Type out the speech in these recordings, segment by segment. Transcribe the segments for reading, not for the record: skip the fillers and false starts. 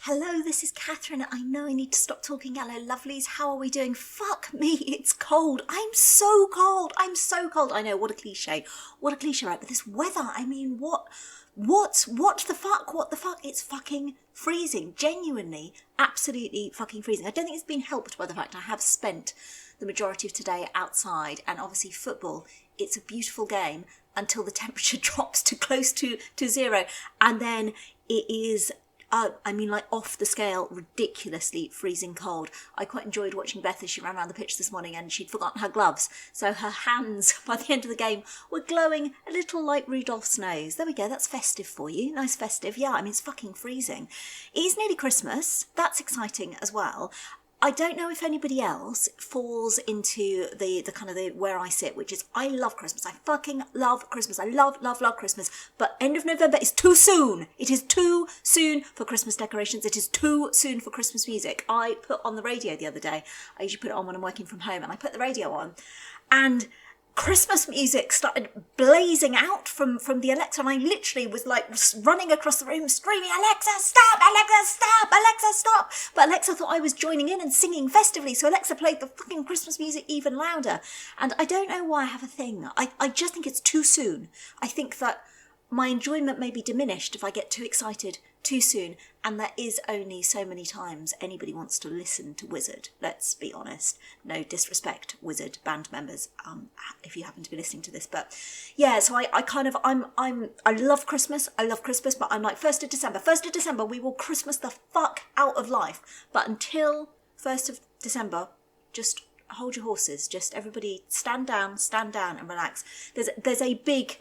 Hello, this is Catherine. I know I need to stop talking. Hello, lovelies. How are we doing? Fuck me, it's cold. I'm so cold. I know, what a cliche. What a cliche, right? But this weather, I mean, what the fuck? It's fucking freezing. Genuinely, absolutely fucking freezing. I don't think it's been helped by the fact I have spent the majority of today outside, and obviously football, it's a beautiful game until the temperature drops to close to zero, and then it is off the scale, ridiculously freezing cold. I quite enjoyed watching Beth as she ran around the pitch this morning, and she'd forgotten her gloves, so her hands by the end of the game were glowing a little like Rudolph's nose. There we go, that's festive for you. Nice festive. Yeah, I mean, it's fucking freezing. It is nearly Christmas. That's exciting as well. I don't know if anybody else falls into the kind of the where I sit, which is I love Christmas. I fucking love Christmas. I love Christmas. But end of November is too soon. It is too soon for Christmas decorations. It is too soon for Christmas music. I put on the radio the other day. I usually put it on when I'm working from home, and I put the radio on, and Christmas music started blazing out from the Alexa, and I literally was like running across the room screaming, Alexa, stop! Alexa, stop! Alexa, stop! But Alexa thought I was joining in and singing festively, so Alexa played the fucking Christmas music even louder. And I don't know why I have a thing. I just think it's too soon. I think that my enjoyment may be diminished if I get too excited too soon, and there is only so many times anybody wants to listen to Wizard. Let's be honest. No disrespect, Wizard band members, if you happen to be listening to this, but yeah. So I love Christmas. But I'm like 1st of December, we will Christmas the fuck out of life. But until 1st of December, just hold your horses. Just everybody stand down and relax. There's a big,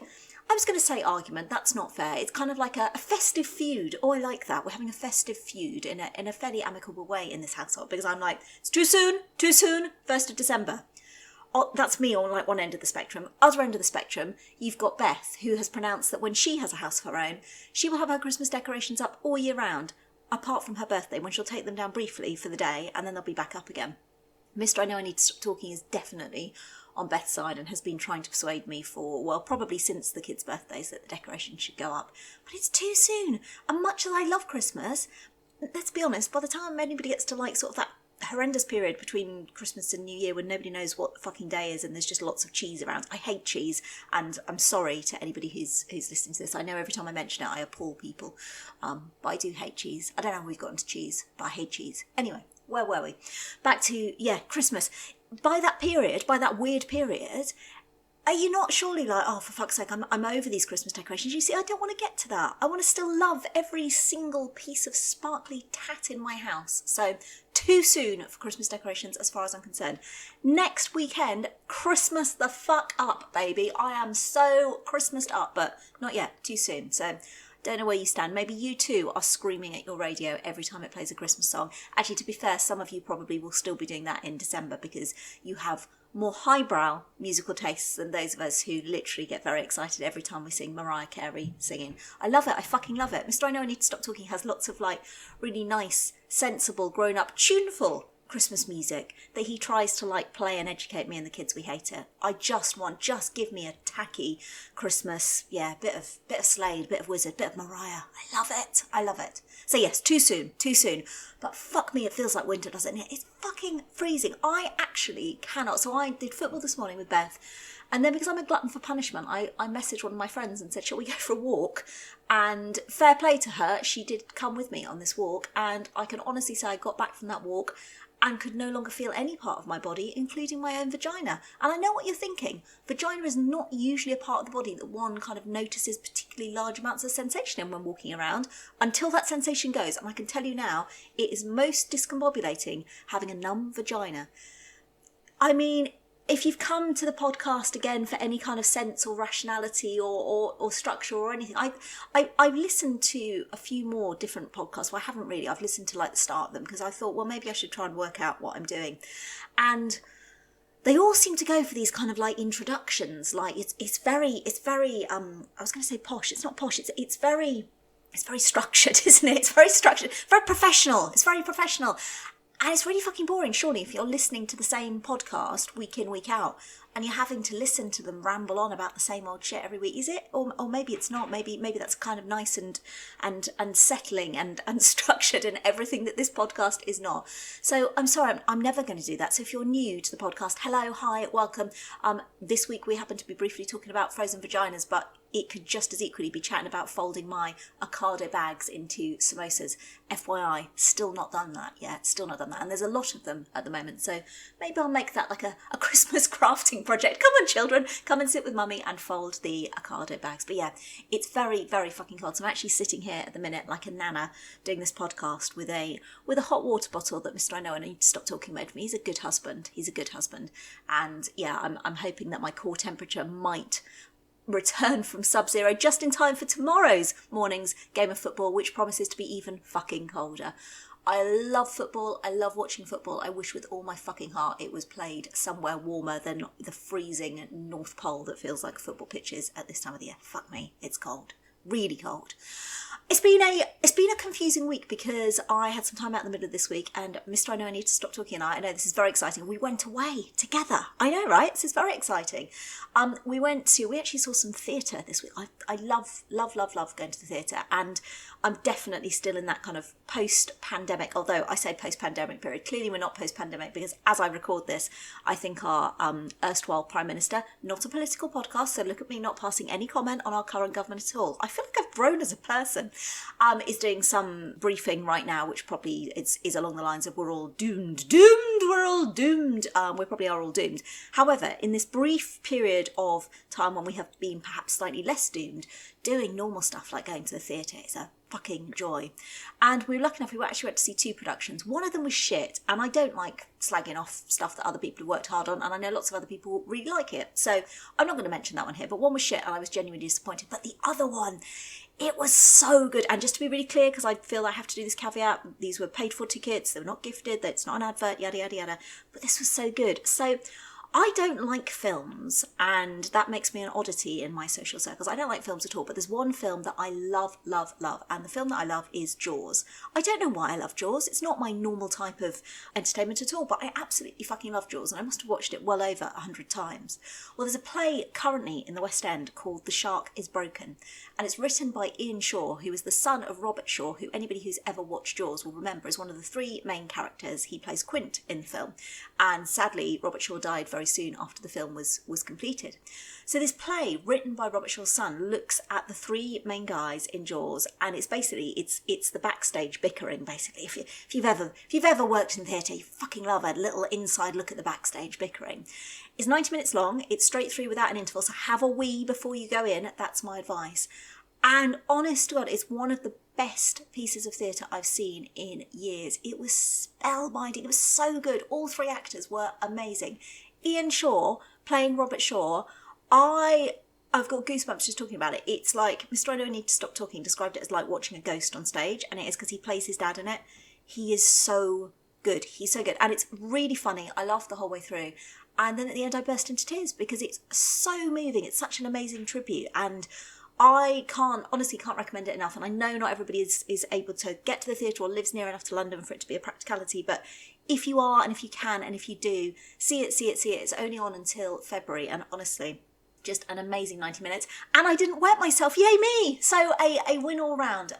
I was going to say argument, that's not fair. It's kind of like a festive feud. Oh, I like that. We're having a festive feud in a fairly amicable way in this household, because I'm like, it's too soon, 1st of December. Oh, that's me on like one end of the spectrum. Other end of the spectrum, you've got Beth, who has pronounced that when she has a house of her own, she will have her Christmas decorations up all year round, apart from her birthday, when she'll take them down briefly for the day, and then they'll be back up again. Mr. I Know I Need to Stop Talking is definitely on Beth's side and has been trying to persuade me for, well, probably since the kids' birthdays, that the decorations should go up. But it's too soon. And much as I love Christmas, let's be honest, by the time anybody gets to like sort of that horrendous period between Christmas and New Year when nobody knows what the fucking day is and there's just lots of cheese around. I hate cheese, and I'm sorry to anybody who's listening to this. I know every time I mention it I appall people, but I do hate cheese. I don't know how we've got into cheese, but I hate cheese. Anyway, where were we? Back to, Christmas. By that weird period, are you not surely like, oh, for fuck's sake, I'm over these Christmas decorations? You see, I don't want to get to that. I want to still love every single piece of sparkly tat in my house. So, too soon for Christmas decorations as far as I'm concerned. Next weekend, Christmas the fuck up, baby. I am so Christmased up, but not yet. Too soon. So, don't know where you stand. Maybe you too are screaming at your radio every time it plays a Christmas song. Actually, to be fair, some of you probably will still be doing that in December because you have more highbrow musical tastes than those of us who literally get very excited every time we sing Mariah Carey singing. I love it. I fucking love it. Mr. I Know I Need to Stop Talking has lots of like really nice, sensible, grown-up, tuneful Christmas music that he tries to like play and educate me and the kids. We hate it. I just give me a tacky Christmas, bit of Slade, bit of Wizard, bit of Mariah. I love it. So yes, too soon, but fuck me, it feels like winter, doesn't it? It's fucking freezing. I actually cannot. So I did football this morning with Beth, and then because I'm a glutton for punishment, I messaged one of my friends and said, shall we go for a walk? And fair play to her, she did come with me on this walk, and I can honestly say I got back from that walk and could no longer feel any part of my body, including my own vagina. And I know what you're thinking. Vagina is not usually a part of the body that one kind of notices particularly large amounts of sensation in when walking around, until that sensation goes. And I can tell you now, it is most discombobulating having a numb vagina. I mean, if you've come to the podcast again for any kind of sense or rationality or structure or anything, I've listened to a few more different podcasts. Well, I haven't really. I've listened to like the start of them because I thought, well, maybe I should try and work out what I'm doing. And they all seem to go for these kind of like introductions. Like it's very I was going to say posh. It's not posh. It's very structured, isn't it? It's very structured, very professional. It's very professional. And it's really fucking boring, surely, if you're listening to the same podcast week in, week out. and you're having to listen to them ramble on about the same old shit every week. Is it? Or maybe it's not. Maybe that's kind of nice and settling and structured, and everything that this podcast is not. So I'm sorry, I'm never going to do that. So if you're new to the podcast, hello, hi, welcome. This week we happen to be briefly talking about frozen vaginas, but it could just as equally be chatting about folding my avocado bags into samosas. FYI, still not done that yet, And there's a lot of them at the moment, so maybe I'll make that like a Christmas crafting project. Come on, children, come and sit with mummy and fold the avocado bags. But yeah, it's very, very fucking cold. So I'm actually sitting here at the minute like a nana doing this podcast with a hot water bottle that Mr. I know I need to stop talking about me. He's a good husband. And yeah, I'm hoping that my core temperature might return from sub-zero just in time for tomorrow's morning's game of football, which promises to be even fucking colder. I love football. I love watching football. I wish with all my fucking heart it was played somewhere warmer than the freezing North Pole that feels like football pitches at this time of the year. Fuck me, it's cold. Really cold. It's been a confusing week because I had some time out in the middle of this week, and Mr. I know I need to stop talking, and I know this is very exciting. We went away together. I know, right? This is very exciting. We actually saw some theatre this week. I love going to the theatre, and I'm definitely still in that kind of post-pandemic, although I say post-pandemic period. Clearly we're not post-pandemic because as I record this, I think our erstwhile Prime Minister, not a political podcast, so look at me not passing any comment on our current government at all. I feel like I've grown as a person. Is doing some briefing right now, which probably is along the lines of we're all doomed, we're all doomed. We probably are all doomed. However, in this brief period of time when we have been perhaps slightly less doomed, doing normal stuff like going to the theatre is a fucking joy. And we were lucky enough, we actually went to see 2 productions. One of them was shit, and I don't like slagging off stuff that other people have worked hard on, and I know lots of other people really like it. So I'm not going to mention that one here, but one was shit and I was genuinely disappointed. But the other one, it was so good. And just to be really clear, because I feel I have to do this caveat, these were paid for tickets, they were not gifted, it's not an advert, yada, yada, yada. But this was so good. So I don't like films, and that makes me an oddity in my social circles. I don't like films at all, but there's one film that I love, and the film that I love is Jaws. I don't know why I love Jaws. It's not my normal type of entertainment at all, but I absolutely fucking love Jaws, and I must have watched it well over 100 times. Well, there's a play currently in the West End called The Shark is Broken, and it's written by Ian Shaw, who is the son of Robert Shaw, who anybody who's ever watched Jaws will remember is one of the 3 main characters. He plays Quint in the film, and sadly, Robert Shaw died very soon after the film was completed. So this play, written by Robert Shaw's son, looks at the 3 main guys in Jaws, and it's basically it's the backstage bickering. Basically, if you've ever worked in theatre, you fucking love a little inside look at the backstage bickering. It's 90 minutes long. It's straight through without an interval. So have a wee before you go in. That's my advice. And honest to God, it's one of the best pieces of theatre I've seen in years. It was spellbinding. It was so good. All 3 actors were amazing. Ian Shaw playing Robert Shaw, I've got goosebumps just talking about it. It's like, Mr. I Know I Need to Stop Talking described it as like watching a ghost on stage, and it is because he plays his dad in it. He is so good. He's so good. And it's really funny. I laughed the whole way through. And then at the end I burst into tears because it's so moving. It's such an amazing tribute, and I honestly can't recommend it enough. And I know not everybody is able to get to the theatre or lives near enough to London for it to be a practicality, but if you are, and if you can, and if you do, see it. It's only on until February, and honestly, just an amazing 90 minutes. And I didn't wet myself, yay me! So a win all round,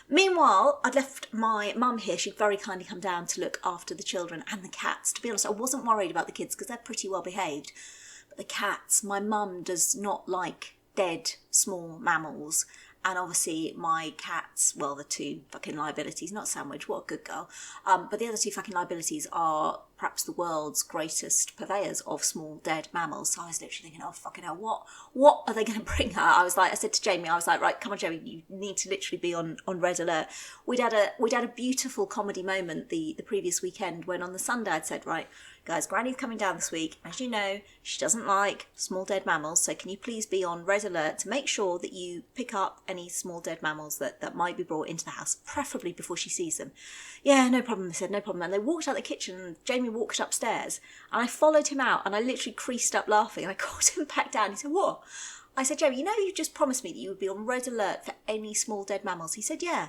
Meanwhile, I'd left my mum here. She'd very kindly come down to look after the children and the cats. To be honest, I wasn't worried about the kids because they're pretty well behaved. But the cats, my mum does not like dead small mammals. And obviously my cats, well, the 2 fucking liabilities, not Sandwich, what a good girl. But the other 2 fucking liabilities are perhaps the world's greatest purveyors of small dead mammals. So I was literally thinking, oh fucking hell, what are they going to bring her? I said to Jamie, I was like, right, come on Jamie, you need to literally be on red alert. We'd had a beautiful comedy moment the previous weekend when on the Sunday I'd said, right, guys, Granny's coming down this week. As you know, she doesn't like small dead mammals, so can you please be on red alert to make sure that you pick up any small dead mammals that might be brought into the house, preferably before she sees them. Yeah, no problem, they said, no problem. And they walked out the kitchen, and Jamie walked upstairs, and I followed him out, and I literally creased up laughing, and I called him back down. He said, what? I said, Jamie, you know you just promised me that you would be on red alert for any small dead mammals. He said, yeah.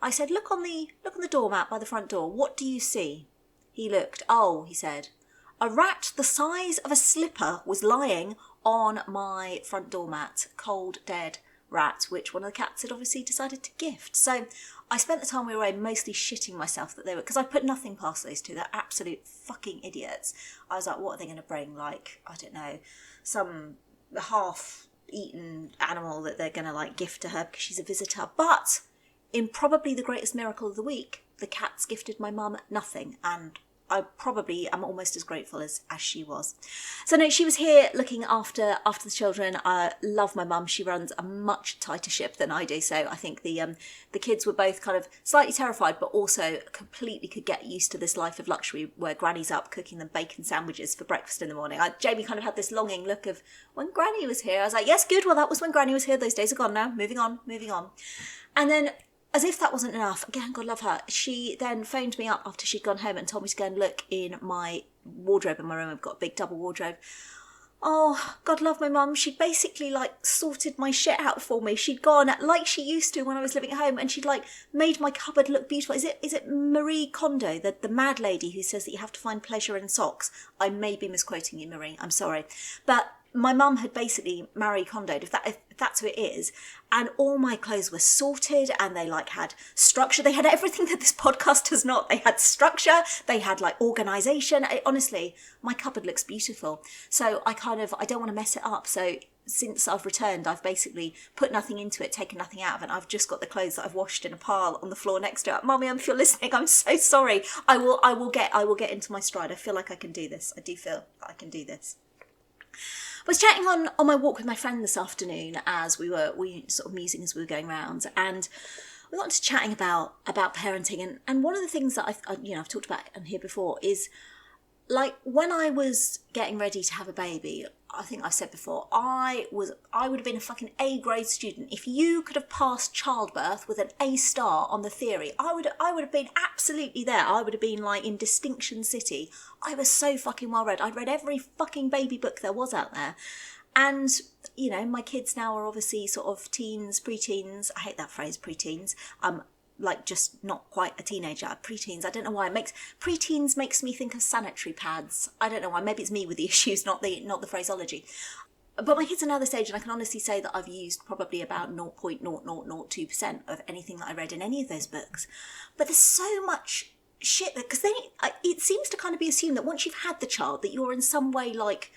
I said, look on the doormat by the front door. What do you see? He looked. Oh, he said, A rat the size of a slipper was lying on my front doormat, cold, dead rat, which one of the cats had obviously decided to gift. So I spent the time we were away mostly shitting myself that they were, because I put nothing past those two. They're absolute fucking idiots. I was like, what are they going to bring? Like, I don't know, some half-eaten animal that they're going to like gift to her because she's a visitor. But in probably the greatest miracle of the week, the cats gifted my mum nothing, and I probably am almost as grateful as she was. So no, she was here looking after the children. I love my mum. She runs a much tighter ship than I do. So I think the kids were both kind of slightly terrified, but also completely could get used to this life of luxury where Granny's up cooking them bacon sandwiches for breakfast in the morning. Jamie kind of had this longing look of when Granny was here. I was like, yes, good. Well, that was when Granny was here. Those days are gone now. Moving on. And then, as if that wasn't enough, again, God love her, she then phoned me up after she'd gone home and told me to go and look in my wardrobe in my room. I've got a big double wardrobe. Oh, God love my mum. She'd basically like sorted my shit out for me. She'd gone like she used to when I was living at home, and she'd like made my cupboard look beautiful. Is it Marie Kondo, the mad lady who says that you have to find pleasure in socks? I may be misquoting you, Marie. I'm sorry. But my mum had basically Marie Kondoed, if that's who it is, and all my clothes were sorted, and they like had structure. They had everything that this podcast does not. They had structure, they had like organisation. Honestly, my cupboard looks beautiful. So I don't want to mess it up. So since I've returned, I've basically put nothing into it, taken nothing out of it, and I've just got the clothes that I've washed in a pile on the floor next to it. Mummy, if you're listening, I'm so sorry. I will get into my stride. I feel like I can do this. I do feel I can do this. I was chatting on my walk with my friend this afternoon as we sort of musing as we were going round, and we got to chatting about parenting, and one of the things that I've talked about on here before is like when I was getting ready to have a baby. I think I've said before, I would have been a fucking A grade student. If you could have passed childbirth with an A star on the theory, I would have been absolutely there. I would have been like in Distinction City. I was so fucking well read. I'd read every fucking baby book there was out there. And, you know, my kids now are obviously sort of teens, preteens. I hate that phrase, preteens. Like just not quite a teenager, preteens. I don't know why preteens makes me think of sanitary pads. I don't know why. Maybe it's me with the issues, not the phraseology. But my kids are now this age, and I can honestly say that I've used probably about 0.0002% of anything that I read in any of those books. But there's so much shit that, because then it seems to kind of be assumed that once you've had the child, that you're in some way like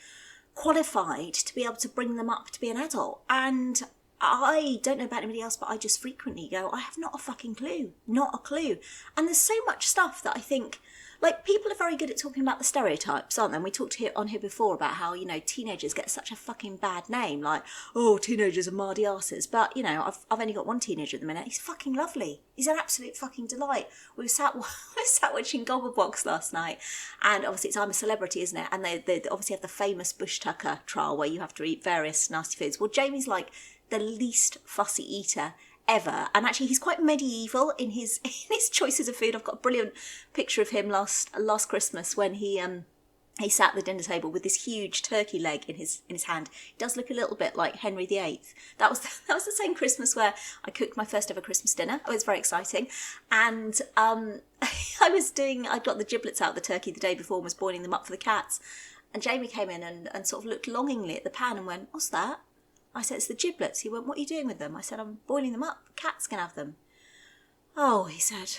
qualified to be able to bring them up to be an adult. And I don't know about anybody else, but I just frequently go, I have not a fucking clue. Not a clue. And there's so much stuff that I think, like, people are very good at talking about the stereotypes, aren't they? And we talked on here before about how, you know, teenagers get such a fucking bad name. Like, oh, teenagers are mardy asses. But, you know, I've only got one teenager at the minute. He's fucking lovely. He's an absolute fucking delight. We sat watching Gogglebox last night. And obviously it's I'm a Celebrity, isn't it? And they obviously have the famous Bushtucker Trial where you have to eat various nasty foods. Well, Jamie's like the least fussy eater ever, and actually he's quite medieval in his choices of food. I've got a brilliant picture of him last Christmas when he sat at the dinner table with this huge turkey leg in his hand. He does look a little bit like Henry VIII. That was the same Christmas where I cooked my first ever Christmas dinner. It was very exciting, and I'd got the giblets out of the turkey the day before and was boiling them up for the cats, and Jamie came in and sort of looked longingly at the pan and went, "What's that?" I said, "It's the giblets." He went, "What are you doing with them?" I said, "I'm boiling them up. Cats can have them." "Oh," he said.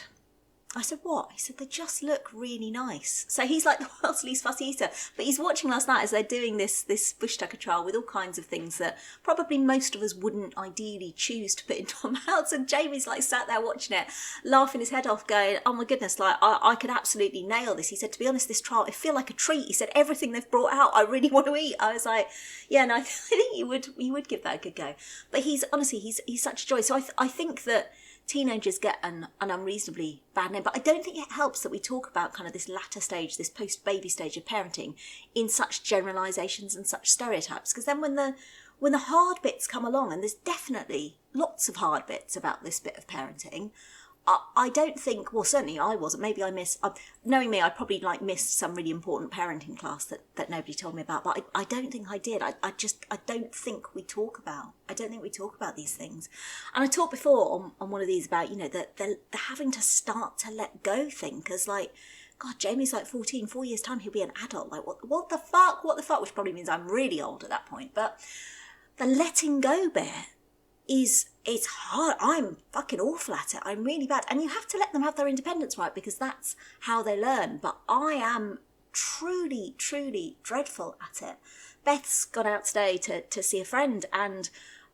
I said, "What?" He said, "They just look really nice." So he's like the world's least fussy eater. But he's watching last night as they're doing this Bushtucker Trial with all kinds of things that probably most of us wouldn't ideally choose to put into our mouths. And Jamie's like sat there watching it, laughing his head off, going, "Oh my goodness, like I could absolutely nail this." He said, "To be honest, this trial, I feel like a treat." He said, "Everything they've brought out, I really want to eat." I was like, yeah, no, I think you would give that a good go. But he's such a joy. So I think that teenagers get an unreasonably bad name, but I don't think it helps that we talk about kind of this latter stage, this post-baby stage of parenting in such generalisations and such stereotypes, because then when the hard bits come along, and there's definitely lots of hard bits about this bit of parenting, I don't think, well, certainly I wasn't. Maybe I missed, knowing me, I probably missed some really important parenting class that nobody told me about, but I don't think I did. I don't think we talk about these things. And I talked before on one of these about, you know, the having to start to let go thing, because like God, Jamie's like 14, 4 years' time, he'll be an adult. Like, what the fuck? What the fuck? Which probably means I'm really old at that point. But the letting go bit it's hard. I'm fucking awful at it. I'm really bad. And you have to let them have their independence, right? Because that's how they learn. But I am truly, truly dreadful at it. Beth's gone out today to see a friend, and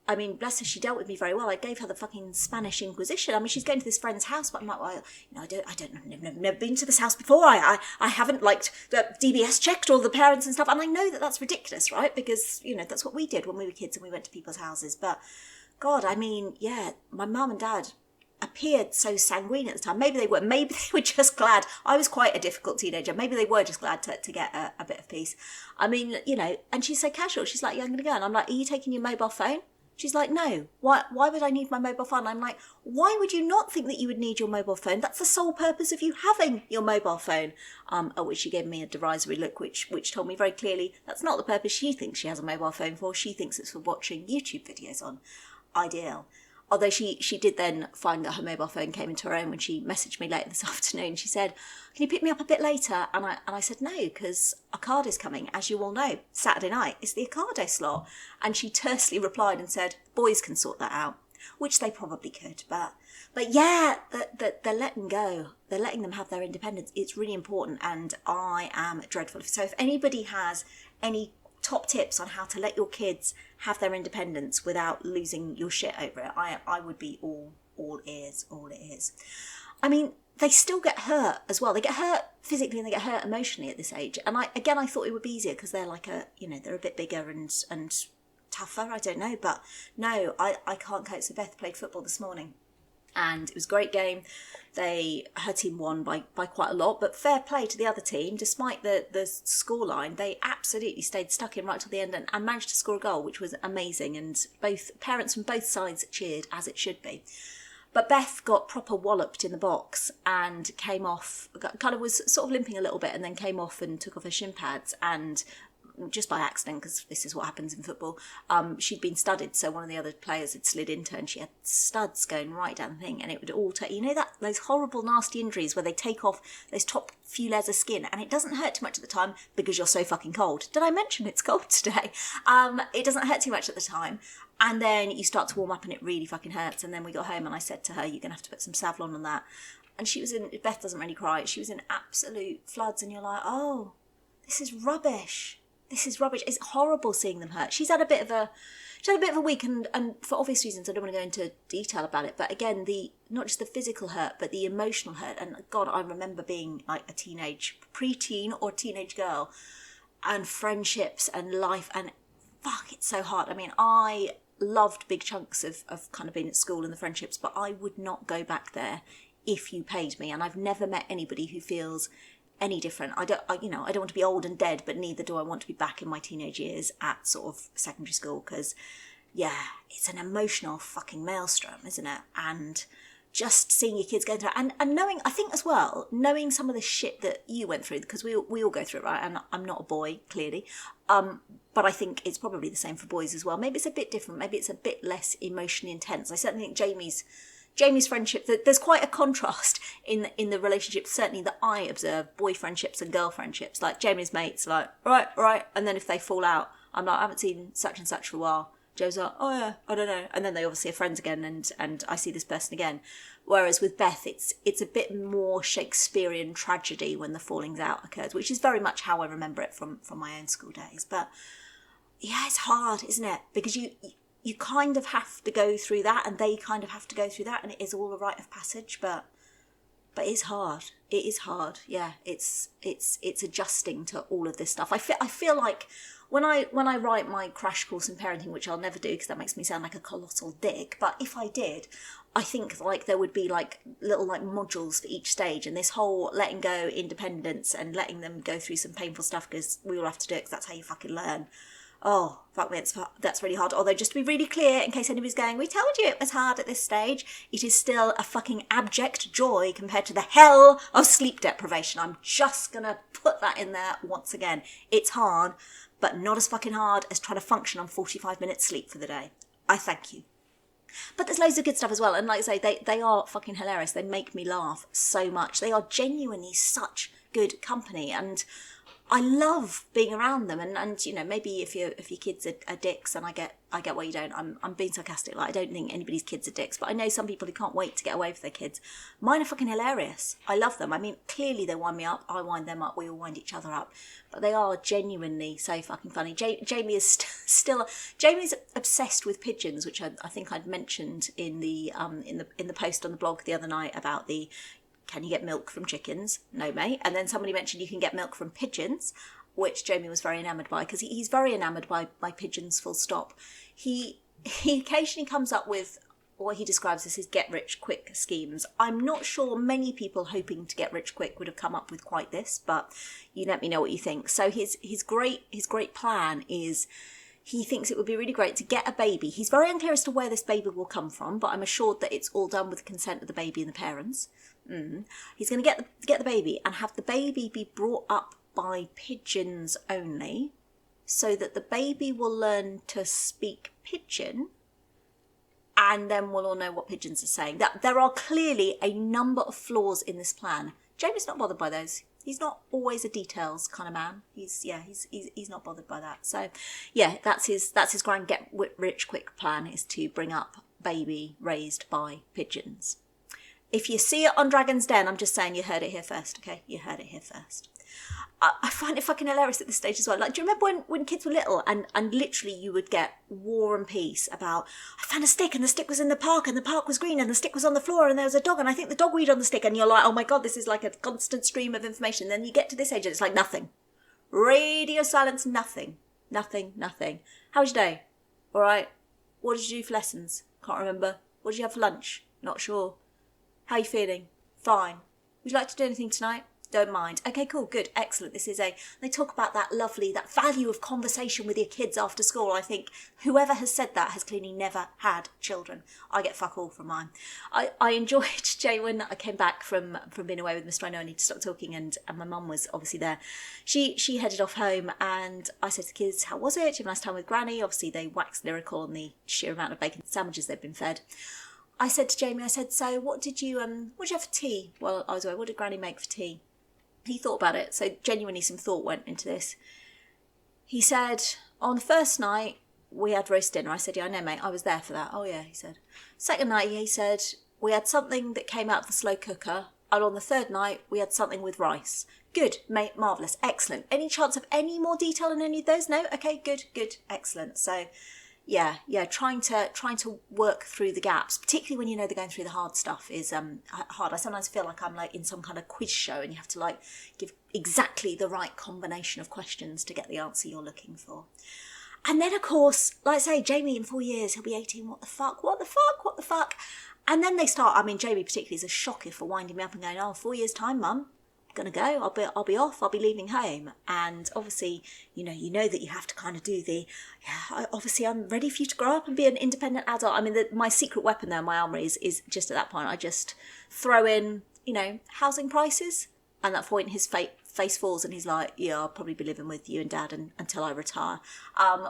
I mean, bless her, she dealt with me very well. I gave her the fucking Spanish Inquisition. I mean, she's going to this friend's house, but I'm like, well, I've never been to this house before. I haven't, like, DBS checked all the parents and stuff. And I know that that's ridiculous, right? Because, that's what we did when we were kids and we went to people's houses. But, God, I mean, yeah, my mum and dad appeared so sanguine at the time. Maybe they were just glad. I was quite a difficult teenager. Maybe they were just glad to get a bit of peace. I mean, and she's so casual. She's like, yeah, I'm going to go. And I'm like, are you taking your mobile phone? She's like, no, why would I need my mobile phone? I'm like, why would you not think that you would need your mobile phone? That's the sole purpose of you having your mobile phone. At which she gave me a derisory look, which told me very clearly that's not the purpose she thinks she has a mobile phone for. She thinks it's for watching YouTube videos on. Ideal. Although she did then find that her mobile phone came into her own when she messaged me later this afternoon. She said, can you pick me up a bit later? And I said, no, because Ocado is coming, as you all know. Saturday night is the Ocado slot. And she tersely replied and said, boys can sort that out, which they probably could. But yeah, they're letting go. They're letting them have their independence. It's really important, and I am dreadful. So if anybody has any top tips on how to let your kids have their independence without losing your shit over it, I would be all ears. I mean, they still get hurt as well. They get hurt physically and they get hurt emotionally at this age. And I thought it would be easier because they're like they're a bit bigger and tougher. I don't know, but no, I can't cope. So Beth played football this morning, and it was a great game. Her team won by quite a lot, but fair play to the other team. Despite the scoreline, they absolutely stayed stuck in right till the end and managed to score a goal, which was amazing. And both parents from both sides cheered, as it should be. But Beth got proper walloped in the box and came off, kind of was sort of limping a little bit, and then came off and took off her shin pads, and just by accident, because this is what happens in football, she'd been studded, so one of the other players had slid into her and she had studs going right down the thing, and it would all take, those horrible nasty injuries where they take off those top few layers of skin, and it doesn't hurt too much at the time because you're so fucking cold. Did I mention it's cold today? It doesn't hurt too much at the time, and then you start to warm up and it really fucking hurts. And then we got home and I said to her, you're gonna have to put some Savlon on that. And Beth doesn't really cry, she was in absolute floods, and you're like, oh, this is rubbish. This is rubbish. It's horrible seeing them hurt. She's had a bit of a week, and for obvious reasons, I don't want to go into detail about it. But again, not just the physical hurt, but the emotional hurt. And God, I remember being like a preteen or teenage girl, and friendships and life, and fuck, it's so hard. I mean, I loved big chunks of kind of being at school and the friendships, but I would not go back there if you paid me. And I've never met anybody who feels any different. I don't want to be old and dead, but neither do I want to be back in my teenage years at sort of secondary school, because yeah, it's an emotional fucking maelstrom, isn't it? And just seeing your kids go through it, and knowing, I think as well, knowing some of the shit that you went through, because we all go through it, right? And I'm not a boy, clearly, but I think it's probably the same for boys as well. Maybe it's a bit different, maybe it's a bit less emotionally intense. I certainly think Jamie's friendship, there's quite a contrast in the relationship, certainly that I observe, boy friendships and girl friendships. Like Jamie's mates, like, right, and then if they fall out, I'm like, I haven't seen such and such for a while. Joe's like, oh yeah, I don't know. And then they obviously are friends again, and I see this person again. Whereas with Beth, it's a bit more Shakespearean tragedy when the fallings out occurs, which is very much how I remember it from my own school days. But yeah, it's hard, isn't it? Because you kind of have to go through that, and they kind of have to go through that, and it is all a rite of passage, but it's hard. It is hard. Yeah, it's adjusting to all of this stuff. I feel like when I write my crash course in parenting, which I'll never do because that makes me sound like a colossal dick, but if I did, I think like there would be like little like modules for each stage, and this whole letting go, independence, and letting them go through some painful stuff, because we all have to do it, because that's how you fucking learn. Oh, fuck me, that's really hard. Although, just to be really clear, in case anybody's going, we told you it was hard at this stage, it is still a fucking abject joy compared to the hell of sleep deprivation. I'm just going to put that in there once again. It's hard, but not as fucking hard as trying to function on 45 minutes sleep for the day. I thank you. But there's loads of good stuff as well. And like I say, they are fucking hilarious. They make me laugh so much. They are genuinely such good company. And I love being around them, and you know, maybe if your kids are dicks, and I get why you don't. I'm being sarcastic. Like, I don't think anybody's kids are dicks, but I know some people who can't wait to get away with their kids. Mine are fucking hilarious. I love them. I mean, clearly they wind me up. I wind them up. We all wind each other up. But they are genuinely so fucking funny. Jamie is Jamie's obsessed with pigeons, which I think I'd mentioned in the post on the blog the other night about the. Can you get milk from chickens? No, mate. And then somebody mentioned you can get milk from pigeons, which Jamie was very enamoured by, because he's very enamoured by pigeons, full stop. He occasionally comes up with what he describes as his get-rich-quick schemes. I'm not sure many people hoping to get rich quick would have come up with quite this, but you let me know what you think. So his great plan is... He thinks it would be really great to get a baby. He's very unclear as to where this baby will come from, but I'm assured that it's all done with the consent of the baby and the parents. He's going to get the baby and have the baby be brought up by pigeons only, so that the baby will learn to speak pigeon, and then we'll all know what pigeons are saying. That there are clearly a number of flaws in this plan. Jamie's not bothered by those. He's not always a details kind of man. He's not bothered by that. So, yeah, that's his grand get rich quick plan, is to bring up baby raised by pigeons. If you see it on Dragon's Den, I'm just saying you heard it here first, okay? You heard it here first. I find it fucking hilarious at this stage as well. Like, do you remember when kids were little and literally you would get War and Peace about, I found a stick and the stick was in the park and the park was green and the stick was on the floor and there was a dog and I think the dog weed on the stick, and you're like, oh my God, this is like a constant stream of information. And then you get to this age and it's like nothing. Radio silence, nothing. Nothing. How was your day? All right. What did you do for lessons? Can't remember. What did you have for lunch? Not sure. How are you feeling? Fine. Would you like to do anything tonight? Don't mind. Okay, cool, good, excellent. They talk about that value of conversation with your kids after school. I think whoever has said that has clearly never had children. I get fuck all from mine. I enjoyed, Jay, when I came back from being away with Mr. I Know I Need to Stop Talking, and my mum was obviously there. She headed off home, and I said to the kids, how was it? Did you have a nice time with Granny? Obviously they waxed lyrical on the sheer amount of bacon sandwiches they'd been fed. I said to Jamie, so what did you have for tea? Well, I was away. What did Granny make for tea? He thought about it, so genuinely some thought went into this. He said, on the first night, we had roast dinner. I said, yeah, I know, mate, I was there for that. Oh, yeah, he said. Second night, he said, we had something that came out of the slow cooker, and on the third night, we had something with rice. Good, mate, marvellous, excellent. Any chance of any more detail in any of those? No? Okay, good, excellent. So... Yeah, trying to work through the gaps, particularly when you know they're going through the hard stuff, is hard. I sometimes feel like I'm like in some kind of quiz show and you have to like give exactly the right combination of questions to get the answer you're looking for. And then, of course, like I say, Jamie in 4 years, he'll be 18. What the fuck? And then they start, I mean, Jamie particularly is a shocker for winding me up and going, 4 years' time, Mum. Gonna go, I'll be off, I'll be leaving home. And obviously, you know that you have to kind of do obviously I'm ready for you to grow up and be an independent adult. I mean, my secret weapon there in my armoury is just at that point I just throw in, housing prices, and at that point his face falls and he's like, yeah, I'll probably be living with you and Dad until I retire.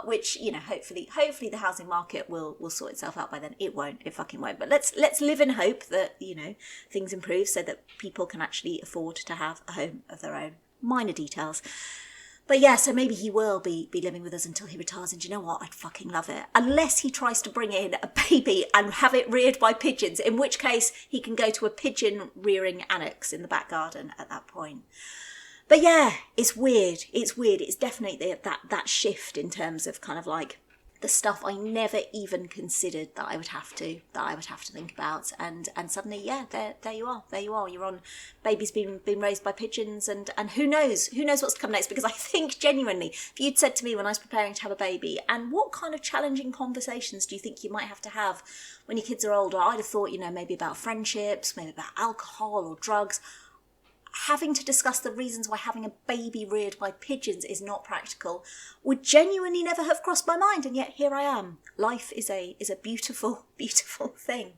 Which, hopefully the housing market will sort itself out by then. It won't, it fucking won't. But let's live in hope that, things improve so that people can actually afford to have a home of their own. Minor details. But yeah, so maybe he will be living with us until he retires, and do you know what? I'd fucking love it. Unless he tries to bring in a baby and have it reared by pigeons, in which case he can go to a pigeon rearing annex in the back garden at that point. But yeah, it's weird. It's definitely that shift in terms of kind of like the stuff I never even considered that I would have to think about. And suddenly, yeah, there you are. You're on babies being raised by pigeons, and who knows what's to come next, because I think genuinely, if you'd said to me when I was preparing to have a baby, and what kind of challenging conversations do you think you might have to have when your kids are older, I'd have thought, maybe about friendships, maybe about alcohol or drugs. Having to discuss the reasons why having a baby reared by pigeons is not practical would genuinely never have crossed my mind, and yet here I am. Life is a beautiful, beautiful thing.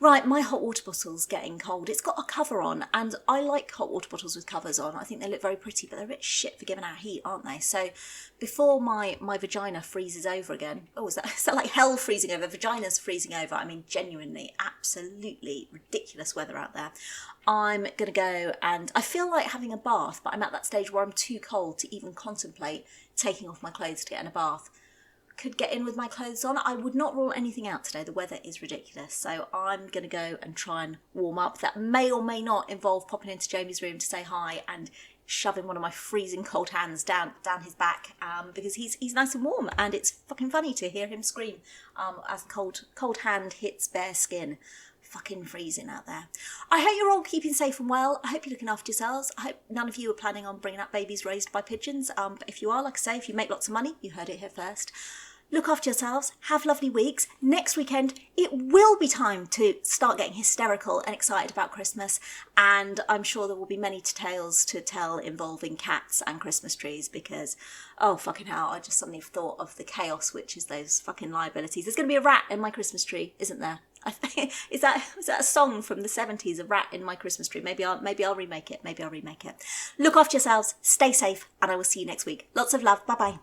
Right, my hot water bottle's getting cold. It's got a cover on, and I like hot water bottles with covers on. I think they look very pretty, but they're a bit shit for giving out heat, aren't they? So before my vagina freezes over again, oh, is that like hell freezing over? Vagina's freezing over. I mean, genuinely, absolutely ridiculous weather out there. I'm going to go, and I feel like having a bath, but I'm at that stage where I'm too cold to even contemplate taking off my clothes to get in a bath. Could get in with my clothes on. I would not rule anything out today. The weather is ridiculous. So I'm going to go and try and warm up. That may or may not involve popping into Jamie's room to say hi and shoving one of my freezing cold hands down his back, because he's nice and warm, and it's fucking funny to hear him scream as the cold hand hits bare skin. Fucking freezing out there. I hope you're all keeping safe and well. I hope you're looking after yourselves. I hope none of you are planning on bringing up babies raised by pigeons. But if you are, like I say, if you make lots of money, you heard it here first. Look after yourselves. Have lovely weeks. Next weekend, it will be time to start getting hysterical and excited about Christmas. And I'm sure there will be many tales to tell involving cats and Christmas trees, because, oh, fucking hell, I just suddenly thought of the chaos, which is those fucking liabilities. There's going to be a rat in my Christmas tree, isn't there? Is that a song from the 70s, a rat in my Christmas tree? Maybe I'll remake it. Look after yourselves, stay safe, and I will see you next week. Lots of love. Bye-bye.